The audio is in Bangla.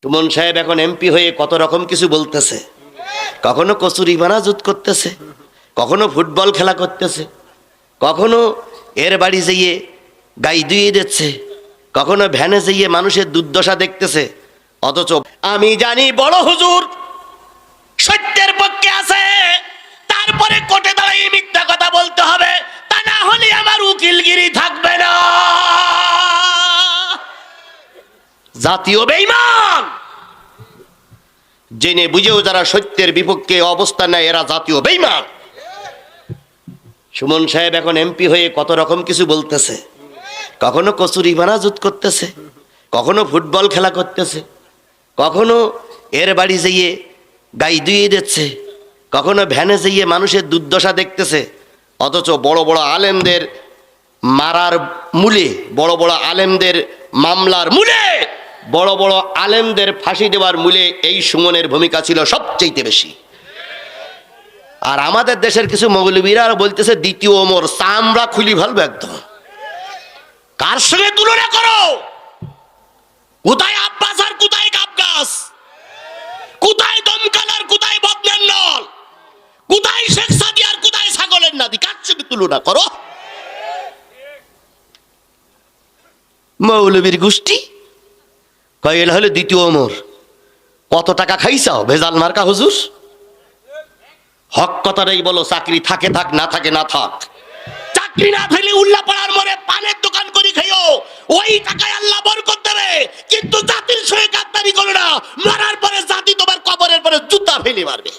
সুমন সাহেব এখন এমপি হয়ে কত রকম কিছু বলতেছে। কখনো কচুরি বানাজুত করতেছে, কখনো ফুটবল খেলা করতেছে, কখনো এর বাড়ি যেয়ে গাই ধুয়ে দিচ্ছে, কখনো ভ্যানে যেয়ে মানুষের দুর্দশা দেখতেছে। অথচ আমি জানি বড় হুজুর সত্যের পক্ষে আছে, তারপরে কোর্টে দাঁড়াই মিথ্যা কথা বলতে হবে, তা না হলে আমার উকিলগিরি থাকবে না। জাতীয় বেঈমান, জেনে বুঝেও যারা সত্যের বিপক্ষে অবস্থান নেয় এরা জাতীয় বেঈমান। সুমন সাহেব এখন এমপি হয়ে কত রকম কিছু বলতেছে। কখনো কচুরি বানাজুত করতেছে, কখনো ফুটবল খেলা করতেছে, কখনো এর বাড়ি যেয়ে গাই ধুয়ে দিচ্ছে, কখনো ভ্যানে যেয়ে মানুষের দুর্দশা দেখতেছে। অথচ বড় বড় আলেমদের মারার মূলে, বড় বড় আলেমদের মামলার মূলে, বড় বড় আলেমদের ফাঁসি দেওয়ার মূলে এই সুমনের ভূমিকা ছিল সবচেয়ে বেশি। আর আমাদের দেশের কিছু মৌলবীরা বলতেছে দ্বিতীয় ওমর, চামড়া খুলি ফেলবে একদম। কার সঙ্গে তুলনা করো? কোথায় আব্বাস আর কোথায় গাবগাছ, কোথায় দমকাল আর কোথায় বদনার নল, কোথায় শেখ সাদি আর কোথায় ছাগলের নাদি? কার সঙ্গে তুলনা করো? মৌলবীর গোষ্ঠী কয়েল হলে দ্বিতীয় ওমর। কত টাকা খাইছাও ভেজাল মার্কা হুজুর? হক কথাটাই বলো, চাকরি থাকে থাক, না থাকে না থাক। চাকরি না থাকলে উল্লাপাড়ার মোড়ে পানের দোকান করে খাইও, ওই টাকায় আল্লাহ বরকত দেবে। কিন্তু জাতির সঙ্গে গাদ্দারি করো না, মারার পরে জাতি তোমার কবরের পরে জুতা ফেলে মারবে।